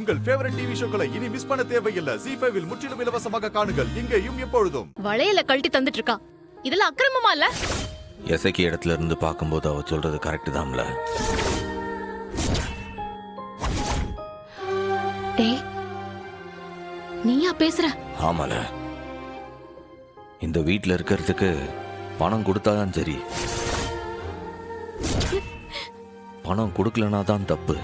உங்கள் favourite TV ஷோக்களை இனி miss பண்ண தேவையில்லை. ZEE5 இல் முற்றிலும் இலவசமாக காணுங்கள். இங்கேயும் எப்பொழுதும். வளையல கழட்டி தந்துட்டு இருக்கா. இதெல்லாம் அக்கிரமமா இல்ல? எசைக்கு இடத்துல இருந்து பார்க்கும்போது அவ சொல்றது கரெக்ட் தான்ல. டேய், நீயா பேசுற? ஆமால, இந்த வீட்ல இருக்கிறதுக்கு பணம் கொடுத்தாதான் சரி. பணம் கொடுக்கலனா தான் தப்பு.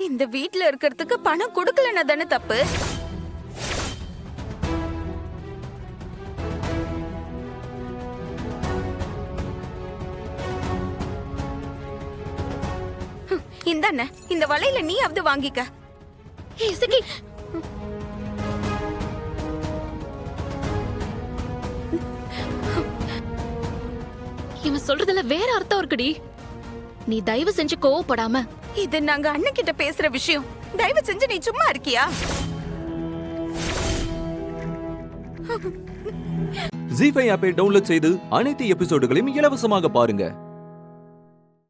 இந்த வீட்ல இருக்கிறதுக்கு பணம் கொடுக்கலன்னா தானே தப்பு. இந்தானே, இந்த வலையில நீயாவது வாங்கிக்க. ஏய் சகி, இவன் சொல்றதுல வேற அர்த்தம் இருக்குடி. நீ தயவு செஞ்சு கோவப்படாம. இது நாங்க அண்ணன் கிட்ட பேசுற விஷயம். தயவு செஞ்சு நீ சும்மா இருக்கியா? ZEE5 ஆப்பை டவுன்லோட் செய்து அனைத்து எபிசோடுகளையும் இலவசமாக பாருங்க.